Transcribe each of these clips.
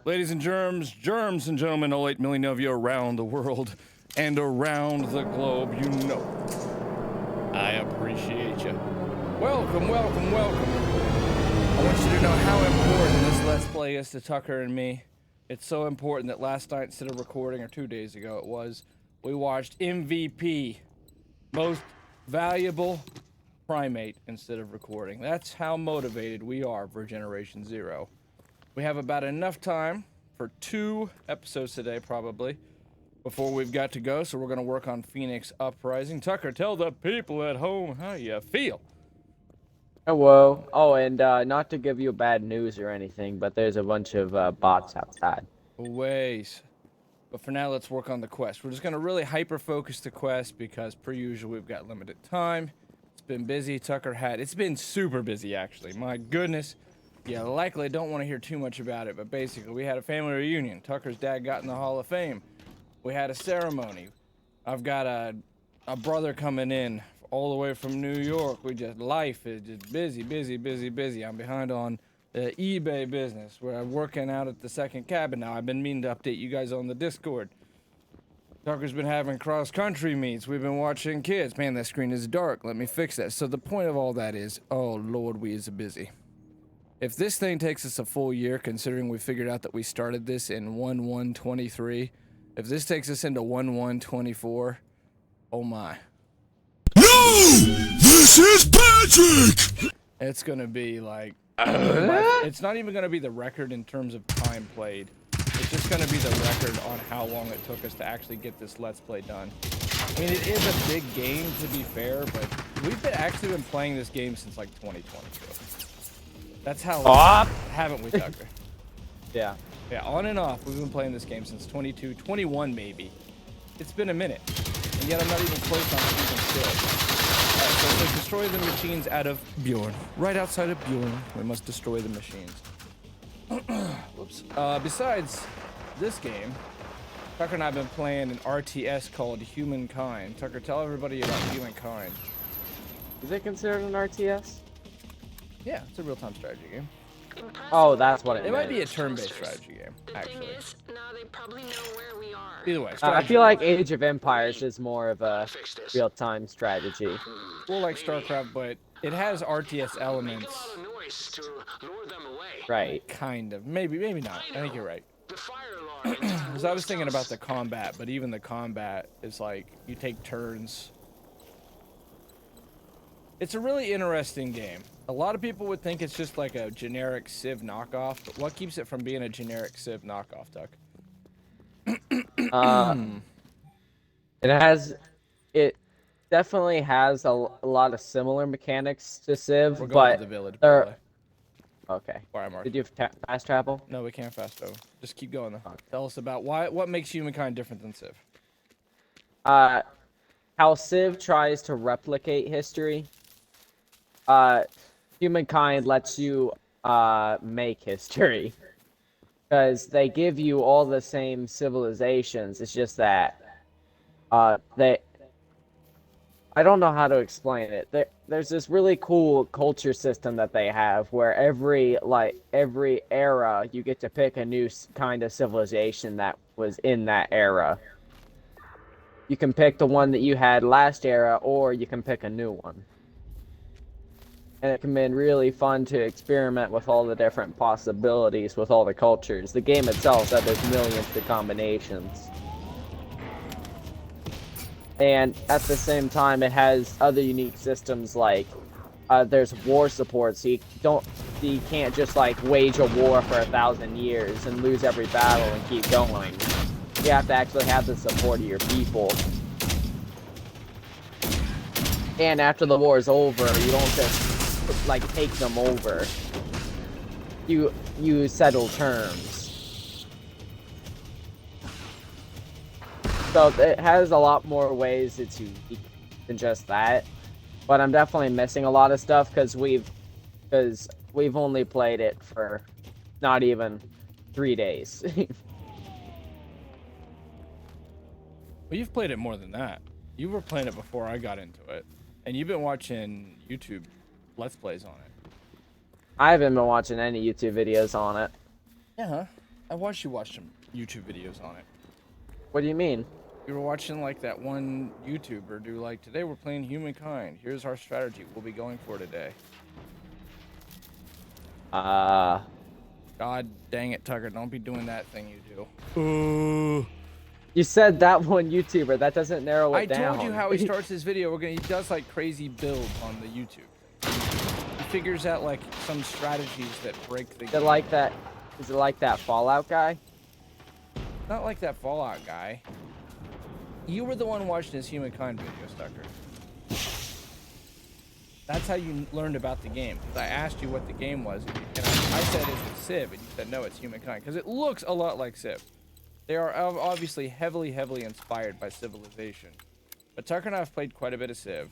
Ladies and germs and gentlemen, all 8 million of you around the world and around the globe, you know I appreciate you. Welcome, welcome, welcome. I want you to know how important this Let's Play is to Tucker and me. It's so important that last night, instead of recording, or 2 days ago it was, we watched MVP, Most Valuable Primate, instead of recording. That's how motivated we are for Generation Zero. We have about enough time for 2 episodes today, probably, before we've got to go, so we're going to work on Phoenix Uprising. Tucker, tell the people at home how you feel. Hello. Oh, and not to give you bad news or anything, but there's a bunch of bots outside. Ways. But for now, let's work on the quest. We're just going to really hyper-focus the quest because, per usual, we've got limited time. It's been busy. It's been super busy, actually. My goodness. Yeah, likely don't want to hear too much about it, but basically, we had a family reunion. Tucker's dad got in the Hall of Fame. We had a ceremony. I've got a brother coming in all the way from New York. Life is just busy, busy, busy, busy. I'm behind on the eBay business, where I'm working out at the second cabin now. I've been meaning to update you guys on the Discord. Tucker's been having cross-country meets. We've been watching kids. Man, that screen is dark. Let me fix that. So the point of all that is, oh, Lord, we is busy. If this thing takes us a full year, considering we figured out that we started this in 1/1/23, if this takes us into 1/1/24, oh my. No! This is magic! It's gonna be like, it's not even gonna be the record in terms of time played. It's just gonna be the record on how long it took us to actually get this Let's Play done. I mean, it is a big game, to be fair, but we've actually been playing this game since like 2022. That's how long, haven't we, Tucker? Yeah. Yeah, on and off. We've been playing this game since 22, 21 maybe. It's been a minute, and yet I'm not even close on even still. So destroy the machines out of Bjorn. Right outside of Bjorn, we must destroy the machines. Whoops. Besides this game, Tucker and I have been playing an RTS called Humankind. Tucker, tell everybody about Humankind. Is it considered an RTS? Yeah, it's a real-time strategy game. Oh, that's what It might be a turn-based strategy game, actually. Now they probably know where we are. Either way, I feel like Age of Empires is more of a real-time strategy. Well, like StarCraft, but it has RTS elements. Right. Kind of. Maybe not. I think you're right. Because I was thinking about the combat, but even the combat is like, you take turns. It's a really interesting game. A lot of people would think it's just like a generic Civ knockoff, but what keeps it from being a generic Civ knockoff, Tuck? It definitely has a lot of similar mechanics to Civ, We're going but to the village, by the way. Okay. Where I'm Did you have fast travel? No, we can't fast travel. Just keep going though. Tell us about what makes Humankind different than Civ. How Civ tries to replicate history. Humankind lets you make history, because they give you all the same civilizations. It's just that I don't know how to explain it. There's this really cool culture system that they have where every era you get to pick a new kind of civilization that was in that era. You can pick the one that you had last era, or you can pick a new one. And it can be really fun to experiment with all the different possibilities with all the cultures. The game itself said there's millions of combinations. And at the same time, it has other unique systems like there's war support, so you can't just like wage a war for 1,000 years and lose every battle and keep going. You have to actually have the support of your people. And after the war is over, you don't just like take them over. You settle terms. So it has a lot more ways it's unique than just that. But I'm definitely missing a lot of stuff because we've only played it for not even 3 days. Well, you've played it more than that. You were playing it before I got into it. And you've been watching YouTube Let's Plays on it. I haven't been watching any YouTube videos on it. Yeah. I watched you watch some YouTube videos on it. What do you mean? You were watching like that one YouTuber do like, today we're playing Humankind. Here's our strategy we'll be going for today. God dang it, Tucker. Don't be doing that thing you do. You said that one YouTuber. That doesn't narrow it down. I told you how he starts his video. He does like crazy builds on the YouTube thing. He figures out like some strategies that break the game. Is it like that Fallout guy? Not like that Fallout guy. You were the one watching his Humankind videos, Tucker. That's how you learned about the game. I asked you what the game was, and I said, is it Civ? And you said, no, it's Humankind. Because it looks a lot like Civ. They are obviously heavily inspired by Civilization. But Tucker and I have played quite a bit of Civ.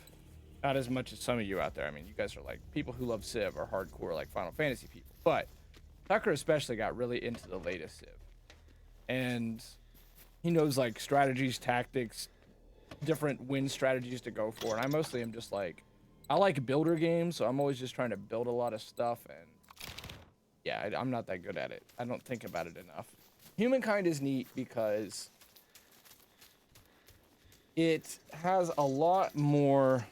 Not as much as some of you out there. I mean, you guys are like, people who love Civ are hardcore, like Final Fantasy people. But Tucker especially got really into the latest Civ. And he knows like strategies, tactics, different win strategies to go for. And I mostly am just like, I like builder games, so I'm always just trying to build a lot of stuff. And yeah, I'm not that good at it. I don't think about it enough. Humankind is neat because it has a lot more.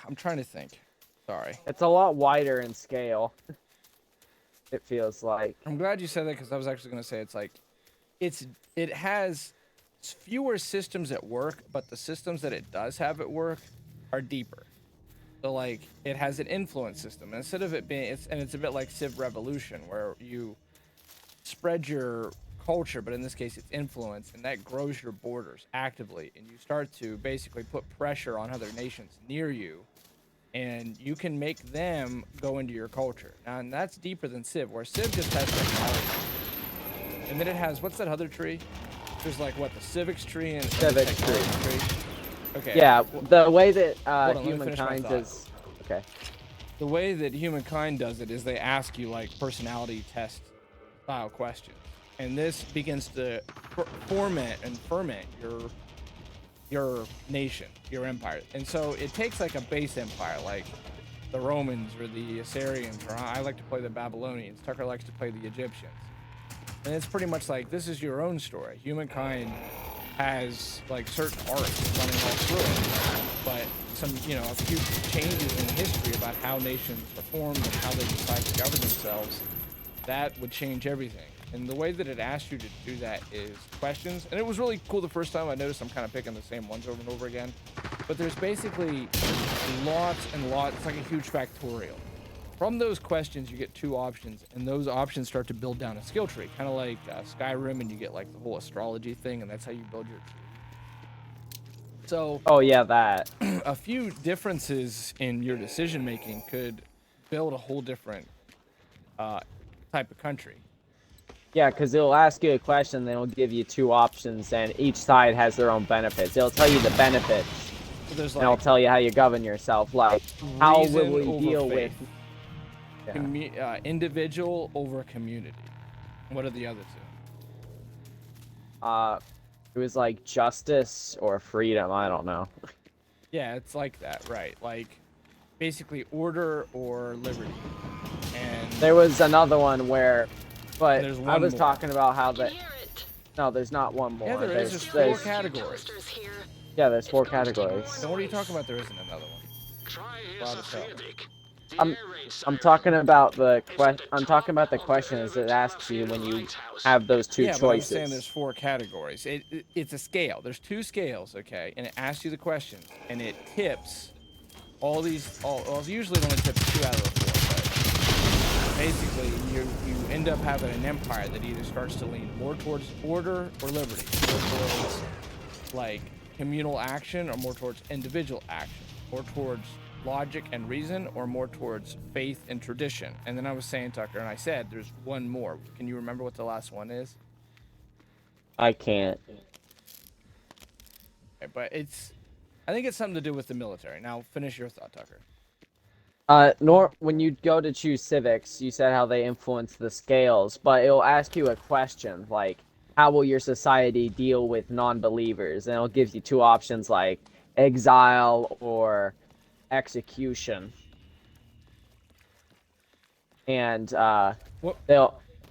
I'm trying to think. Sorry. It's a lot wider in scale. It feels like. I'm glad you said that because I was actually going to say it's like, it has fewer systems at work, but the systems that it does have at work are deeper. So like it has an influence system. Instead of it being, it's a bit like Civ Revolution where you spread your culture, but in this case it's influence, and that grows your borders actively, and you start to basically put pressure on other nations near you, and you can make them go into your culture. Now, and that's deeper than Civ, where Civ just has technology. And then it has, what's that other tree? There's like what, the civics tree and Civics the technology tree. Okay. Yeah, the way that on, Humankind does. Okay. The way that Humankind does it is they ask you like personality test style questions, and this begins to ferment your nation, your empire. And so it takes like a base empire, like the Romans or the Assyrians, or I like to play the Babylonians. Tucker likes to play the Egyptians. And it's pretty much like, this is your own story. Humankind has like certain arcs running all through it, but some, a few changes in history about how nations are formed and how they decide to govern themselves, that would change everything. And the way that it asks you to do that is questions. And it was really cool the first time. I noticed I'm kind of picking the same ones over and over again. But there's basically lots and lots. It's like a huge factorial. From those questions, you get two options, and those options start to build down a skill tree, kind of like Skyrim, and you get like the whole astrology thing, and that's how you build your tree. So, oh yeah, that. A few differences in your decision making could build a whole different type of country. Yeah, because it'll ask you a question, then it'll give you two options, and each side has their own benefits. It'll tell you the benefits, So there's and it'll tell you how you govern yourself. Like, how will we over deal with? faith. Individual over community. What are the other two? It was like justice or freedom. I don't know. Yeah, it's like that, right? Like, basically order or liberty. And There was another one where, but there's I one was more. talking about how that. Hear it. No, there's not one more. Yeah, there is. There's There's- 4 categories. Toasters here. Yeah, there's 4 categories. Then what are you talking about? There isn't another one. Try Loud as hell. civic. I'm talking about the questions it asks you when you have those two Yeah, but I'm saying choices. there's 4 categories. It's a scale. There's 2 scales, okay? And it asks you the questions, and it tips all these. Well, usually it only tips 2 out of the 4, but basically you end up having an empire that either starts to lean more towards order or liberty, more towards like communal action, or more towards individual action, more towards logic and reason, or more towards faith and tradition. And then I was saying, Tucker, and I said there's one more. Can you remember what the last one is? I can't. Okay, but I think it's something to do with the military. Now finish your thought, Tucker. When you go to choose civics, you said how they influence the scales, but it'll ask you a question like, how will your society deal with non-believers? And it'll give you 2 options like exile or execution. And What?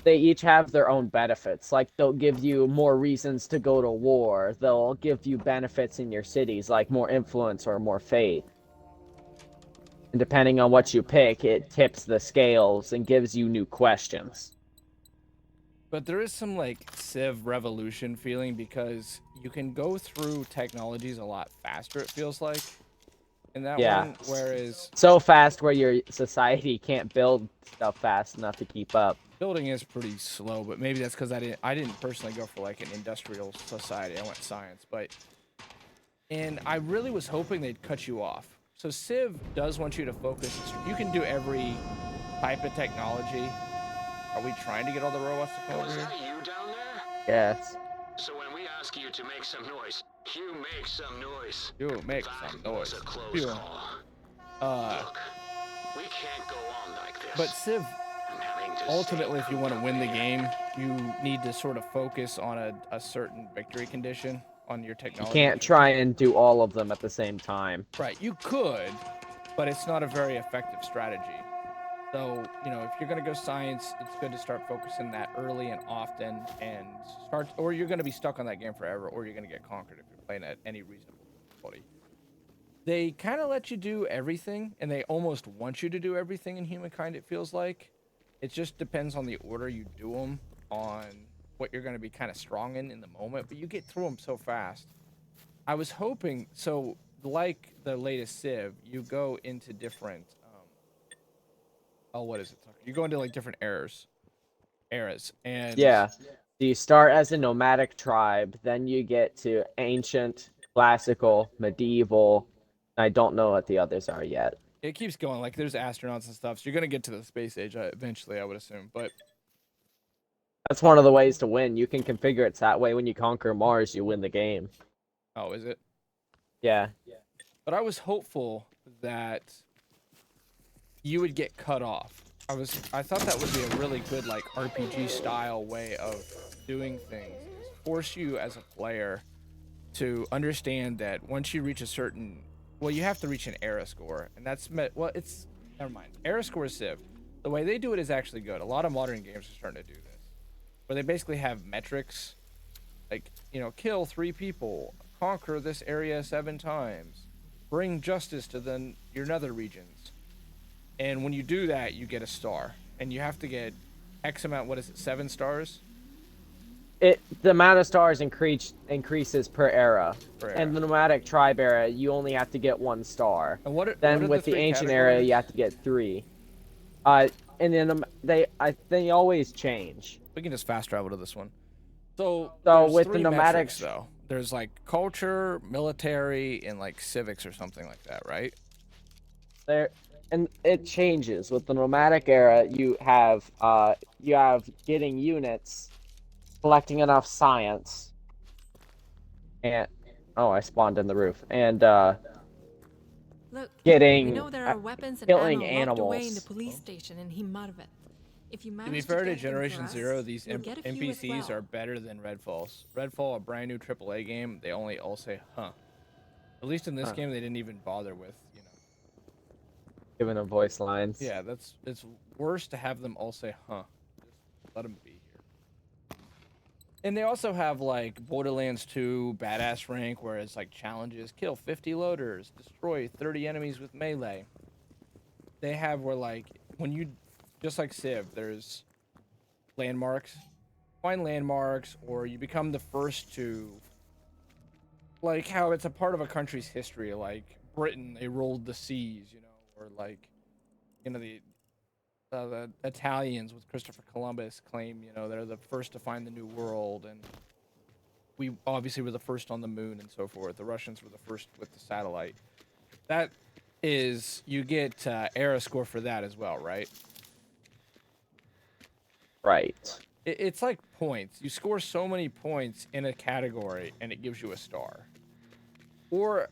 They each have their own benefits. Like they'll give you more reasons to go to war. They'll give you benefits in your cities, like more influence or more faith. And depending on what you pick, it tips the scales and gives you new questions. But there is some like Civ Revolution feeling because you can go through technologies a lot faster, it feels like, in that Yeah. one. Whereas So fast where your society can't build stuff fast enough to keep up. building is pretty slow, but maybe that's because I didn't personally go for like an industrial society. I went science, and I really was hoping they'd cut you off. So Civ does want you to focus. You can do every type of technology. Are we trying to get all the robots to come over Was here? that you down there? Yes. So when we ask you to make some noise, you make some noise. You make That some noise. was a close Phew. call. Look, we can't go on like this. But Civ, I'm having to ultimately, stay if you want to cooped win up the here. game, you need to sort of focus on a certain victory condition on your You technology. can't try and do all of them at the same time. Right, you could, but it's not a very effective strategy. So, you know, if you're going to go science, it's good to start focusing that early and often and start, or you're going to be stuck on that game forever, or you're going to get conquered if you're playing at any reasonable difficulty. They kind of let you do everything, and they almost want you to do everything in Humankind, it feels like. It just depends on the order you do them, on what you're going to be kind of strong in the moment, but you get through them so fast. I was hoping, so like the latest Civ, you go into different, oh, what is it? You go into like different eras, and Yeah. So you start as a nomadic tribe, then you get to ancient, classical, medieval. I don't know what the others are yet. it keeps going. Like there's astronauts and stuff, so you're gonna get to the space age eventually, I would assume. But That's one of the ways to win. You can configure it that way. When you conquer Mars, you win the game. oh, is it? Yeah. But I was hopeful that you would get cut off. I thought that would be a really good like RPG style way of doing things. Is force you as a player to understand that once you reach a certain, well, you have to reach an era score, and well, it's never mind. Era score is Civ. The way they do it is actually good. A lot of modern games are starting to do this, where they basically have metrics, like, you know, kill 3 people, conquer this area 7 times, bring justice to your nether regions. And when you do that, you get a star. And you have to get X amount, what is it, 7 stars? The amount of stars increases per era. Per And era. the nomadic tribe era, you only have to get 1 star. And what Then are with the 3 ancient era, categories? you have to get 3. And then they always change. We can just fast travel to this one. So So there's with the 3 nomadic metrics, though. There's like culture, military, and like civics or something like that, right? There, and it changes with the nomadic era. You have getting units, collecting enough science, and oh, I spawned in the roof, and Look, getting we know there are weapons and killing ammo locked away in the animals. police station in Himarvet. If you To manage be fair to get them for Generation us, Zero, these you'll get a few as NPCs well. are better than Redfall's. Redfall, a brand new AAA game, they only all say, huh. At least in this Huh. game, they didn't even bother with, you know. Giving them voice lines. Yeah, it's worse to have them all say, huh. Just let them be here. And they also have, like, Borderlands 2 Badass Rank, where it's, like, challenges. Kill 50 loaders. Destroy 30 enemies with melee. They have where, like, when you... Just like Civ, there's landmarks. Find landmarks, or you become the first to... Like, how it's a part of a country's history. Like, Britain, they ruled the seas, you know. Or, like, you know, the Italians with Christopher Columbus claim, you know, they're the first to find the New World, and we obviously were the first on the moon and so forth. The Russians were the first with the satellite. That is, you get era score for that as well, right? Right. It's like points. You score so many points in a category, and it gives you a star. Or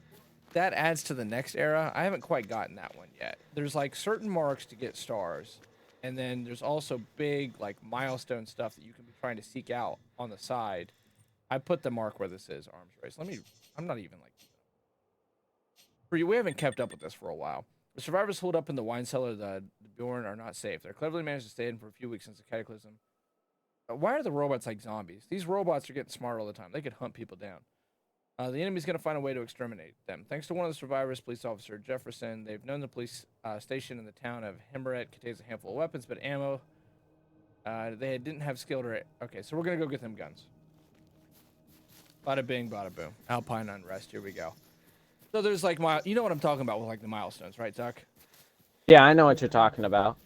that adds to the next era. I haven't quite gotten that one yet. There's like certain marks to get stars, and then there's also big like milestone stuff that you can be trying to seek out on the side. I put the mark where this is, arms race. I'm not even like... We haven't kept up with this for a while. The survivors holed up in the wine cellar of the Bjorn are not safe. They're cleverly managed to stay in for a few weeks since the cataclysm. Why are the robots like zombies? These robots are getting smarter all the time. They could hunt people down. The enemy's going to find a way to exterminate them. Thanks to one of the survivors, police officer Jefferson, they've known the police station in the town of Himeret contains a handful of weapons, but ammo. They didn't have skill to... Okay, so we're going to go get them guns. Bada bing, bada boom. Alpine unrest. Here we go. So there's like... You know what I'm talking about with like the milestones, right, Tuck? Yeah, I know what you're talking about.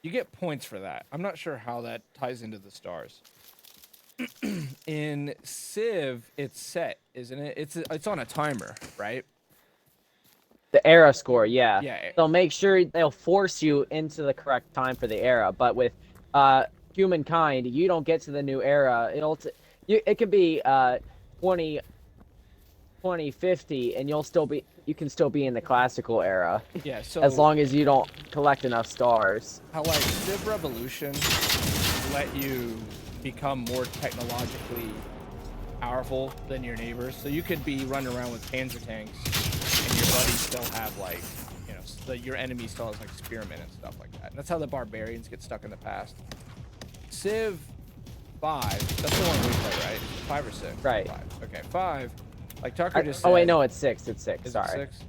You get points for that. I'm not sure how that ties into the stars. In Civ, it's set, isn't it? It's on a timer, right? The era score, yeah. Yeah. They'll make sure they'll force you into the correct time for the era. But with humankind, you don't get to the new era. It could be 2050, and you can still be in the classical era. Yeah. So as long as you don't collect enough stars. How like Civ Revolution let you become more technologically powerful than your neighbors, so you could be running around with panzer tanks and your buddies still have like, you know, your enemy still has like spearmen and stuff like that. And that's how the barbarians get stuck in the past. Civ 5, that's the one we play, right? 5 or 6? Right. 5. Okay, 5. Like Tucker just said. Oh wait, no, it's 6. It's 6. Is Sorry. it 6?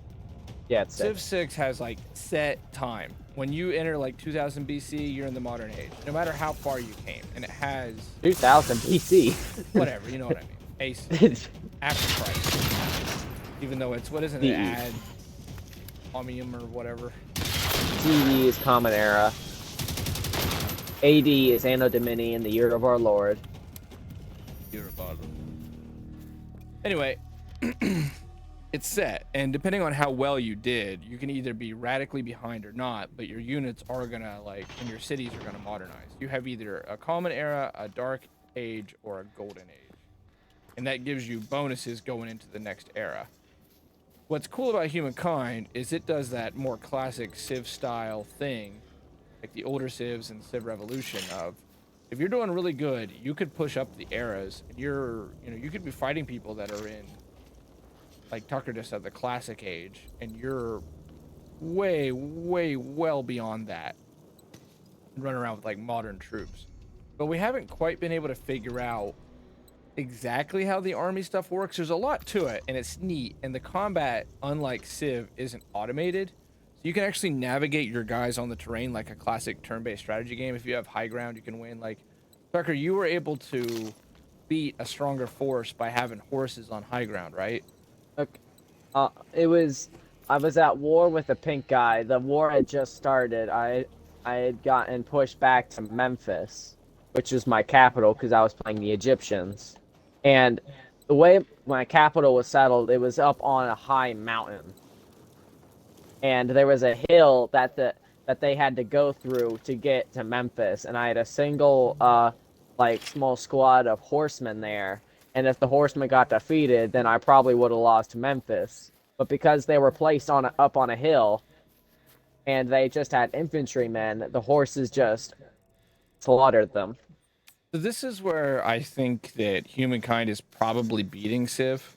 Yeah, it's 6. Civ 6 has like set time. When you enter like 2000 BC, you're in the modern age, no matter how far you came. And it has 2000 BC. whatever, you know what I mean. Ace after Christ. Even though it's, what isn't it, ad Omnium or whatever. TE is Common Era. AD is Anno Domini in the year of our Lord. Anyway, it's set, and depending on how well you did, you can either be radically behind or not, but your units are gonna, like, and your cities are gonna modernize. You have either a Common Era, a Dark Age, or a Golden Age. And that gives you bonuses going into the next era. What's cool about Humankind is it does that more classic Civ style thing, like the older Civs and Civ Revolution of, if you're doing really good, you could push up the eras, and you could be fighting people that are in, like Tucker just said, the classic age, and you're way, way well beyond that. Run around with like modern troops. But we haven't quite been able to figure out exactly how the army stuff works. There's a lot to it, and it's neat, and the combat, unlike Civ, isn't automated. You can actually navigate your guys on the terrain like a classic turn-based strategy game. If you have high ground, you can win. Like, Tucker, you were able to beat a stronger force by having horses on high ground, right? Okay. I was at war with a pink guy. The war had just started. I had gotten pushed back to Memphis, which is my capital, because I was playing the Egyptians. And the way my capital was settled, it was up on a high mountain. And there was a hill that they had to go through to get to Memphis, and I had a single like small squad of horsemen there, and if the horsemen got defeated, then I probably would have lost Memphis. But because they were placed up on a hill and they just had infantrymen, the horses just slaughtered them. So this is where I think that Humankind is probably beating Civ.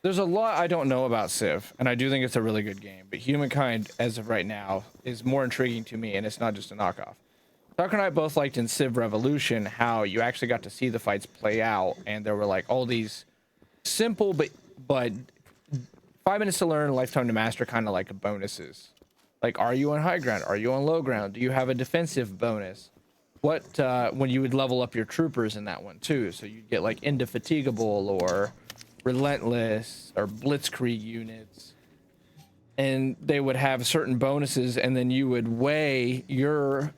There's a lot I don't know about Civ, and I do think it's a really good game, but Humankind, as of right now, is more intriguing to me, and it's not just a knockoff. Tucker and I both liked in Civ Revolution how you actually got to see the fights play out, and there were like all these simple but 5 minutes to learn, lifetime to master kind of like bonuses. Like, are you on high ground? Are you on low ground? Do you have a defensive bonus? What when you would level up your troopers in that one too, so you'd get like indefatigable or relentless or blitzkrieg units, and they would have certain bonuses, and then you would weigh your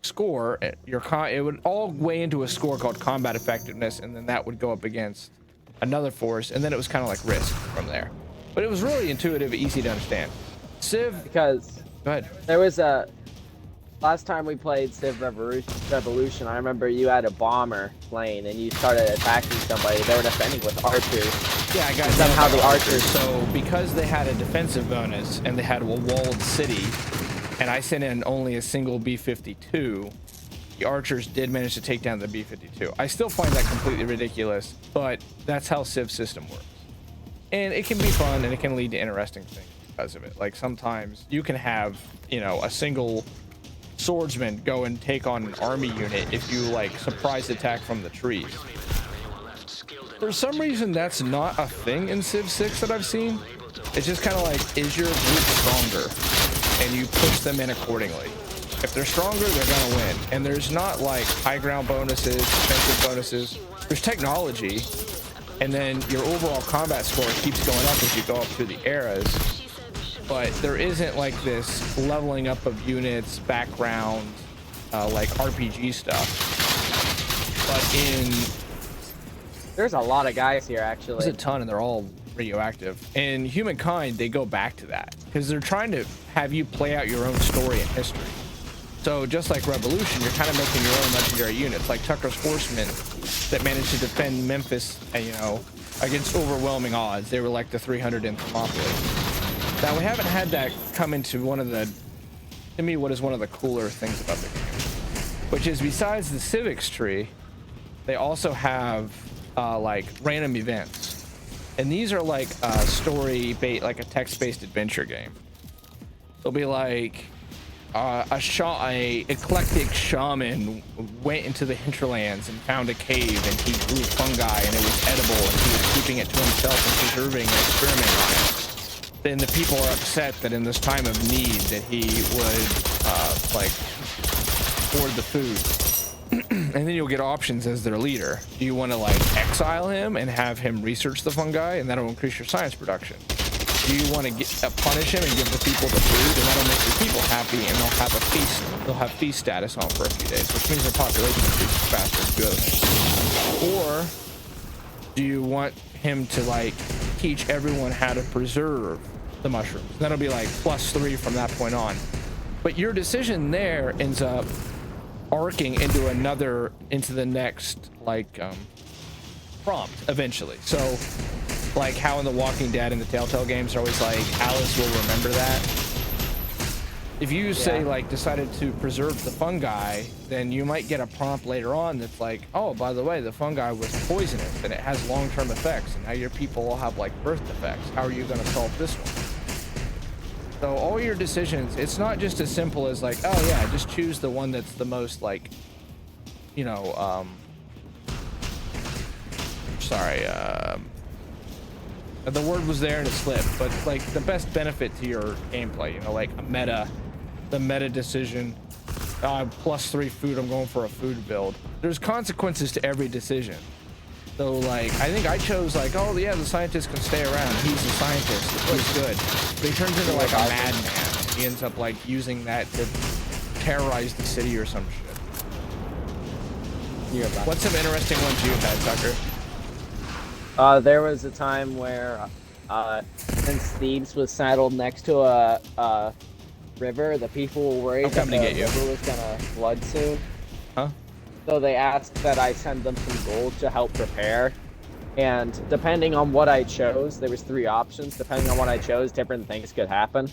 score. It would all weigh into a score called combat effectiveness, and then that would go up against another force, and then it was kind of like risk from there. But it was really intuitive, easy to understand. Civ, Because go ahead. there was last time we played Civ Revolution, I remember you had a bomber plane and you started attacking somebody. They were defending with archers. Yeah, I got Somehow nailed the by archers- So because they had a defensive bonus and they had a walled city, and I sent in only a single B-52, the archers did manage to take down the B-52. I still find that completely ridiculous, but that's how Civ system works. And it can be fun, and it can lead to interesting things. because of it. Like sometimes you can have, you know, a single swordsman go and take on an army unit if you like surprise attack from the trees. For some reason, that's not a thing in Civ 6 that I've seen. It's just kind of like, is your group stronger? And you push them in accordingly. If they're stronger, they're gonna win. And there's not like high ground bonuses, defensive bonuses. There's technology, and then your overall combat score keeps going up as you go up through the eras. But there isn't like this leveling up of units, background, like RPG stuff. But in There's a lot of guys here, actually. there's a ton, and they're all radioactive. In Humankind, they go back to that because they're trying to have you play out your own story and history. So just like Revolution, you're kind of making your own legendary units, like Tucker's Horsemen that managed to defend Memphis, you know, against overwhelming odds. They were like the 300 in Thermopylae. Now we haven't had that come into one of the, to me, what is one of the cooler things about the game, which is besides the civics tree, they also have like random events, and these are like story bait, like a text-based adventure game. It'll be like a eclectic shaman went into the hinterlands and found a cave, and he grew fungi, and it was edible, and he was keeping it to himself and preserving and experimenting on it. Then the people are upset that in this time of need that he would like hoard the food. And then you'll get options as their leader. Do you want to like exile him and have him research the fungi, and that'll increase your science production? Do you want to punish him and give the people the food, and that'll make the people happy, and they'll have a feast. They'll have feast status on for a few days, which means their population increases faster and a few other things. Or do you want him to like teach everyone how to preserve the mushrooms? That'll be like +3 from that point on. But your decision there ends up arcing into the next like prompt eventually. So like how in The Walking Dead and the Telltale games are always like, Alice will remember that. If you say like decided to preserve the fungi, then you might get a prompt later on that's like, oh, by the way, the fungi was poisonous and it has long-term effects, and now your people will have like birth defects. How are you going to solve this one? So all your decisions, it's not just as simple as like, oh yeah, just choose the one that's the most like, you know, the word was there and it slipped, but like the best benefit to your gameplay, you know, like the meta decision, +3 food, I'm going for a food build. There's consequences to every decision. So like, I think I chose like, oh yeah, the scientist can stay around. He's a scientist. He's good. But he turns into like a madman. He ends up like using that to terrorize the city or some shit. What's some interesting ones you've had, Tucker? There was a time where, since Thebes was saddled next to a river, the people were worried that the river was gonna flood soon. Huh? So they asked that I send them some gold to help prepare. And depending on what I chose, there was 3 options. Depending on what I chose, different things could happen.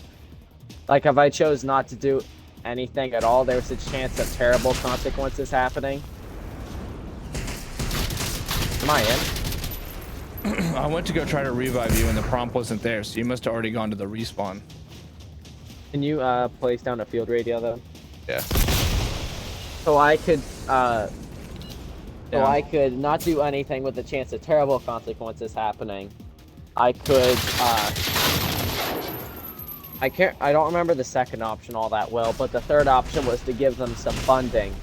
Like if I chose not to do anything at all, there was a chance of terrible consequences happening. Am I in? I went to go try to revive you and the prompt wasn't there, so you must have already gone to the respawn. Can you place down a field radio though? Yeah. So I could I could not do anything with the chance of terrible consequences happening. I could I don't remember the second option all that well, but the third option was to give them some funding,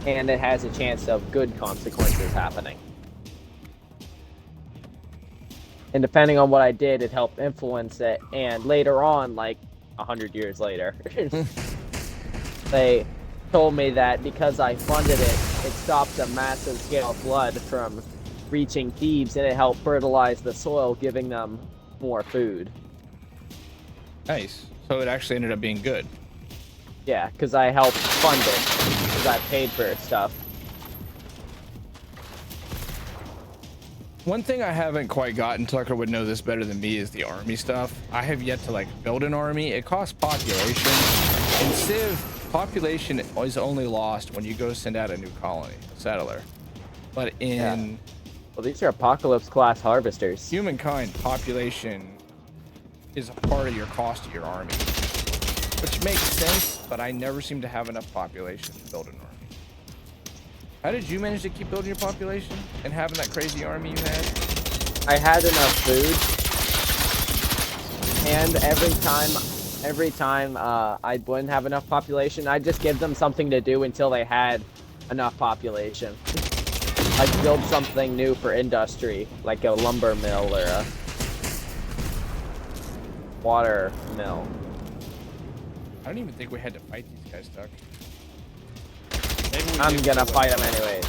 and it has a chance of good consequences happening. And depending on what I did, it helped influence it. And later on, like 100 years later, they told me that because I funded it, it stopped a massive scale flood from reaching Thebes, and it helped fertilize the soil, giving them more food. Nice. So it actually ended up being good. Yeah, because I helped fund it, because I paid for stuff. One thing I haven't quite gotten, Tucker would know this better than me, is the army stuff. I have yet to like build an army. It costs population. In Civ, population is only lost when you go send out a new colony, a settler. But in Well, these are apocalypse class harvesters. Humankind, population is a part of your cost of your army. Which makes sense, but I never seem to have enough population to build an army. How did you manage to keep building your population and having that crazy army you had? I had enough food, and every time I wouldn't have enough population, I'd just give them something to do until they had enough population. I'd build something new for industry, like a lumber mill or a water mill. I don't even think we had to fight these guys, Duck. I'm gonna fight them anyways.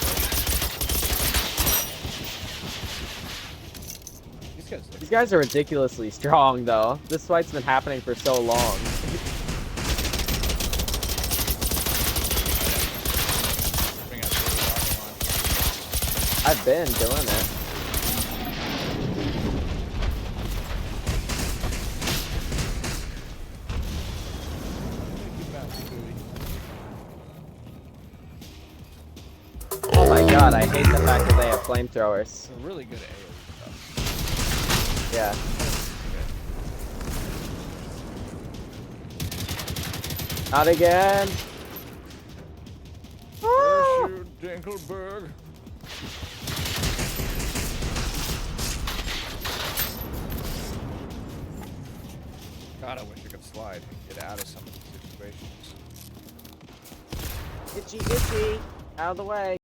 These guys are ridiculously strong, though. This fight's been happening for so long. I've been doing it. Oh my god, I hate the fact that they have flamethrowers. They're really good at AoE stuff. Yeah. Not again. Parachute, Dinkelberg. God, I wish I could slide and get out of some of these situations. Itchy, itchy. Out of the way.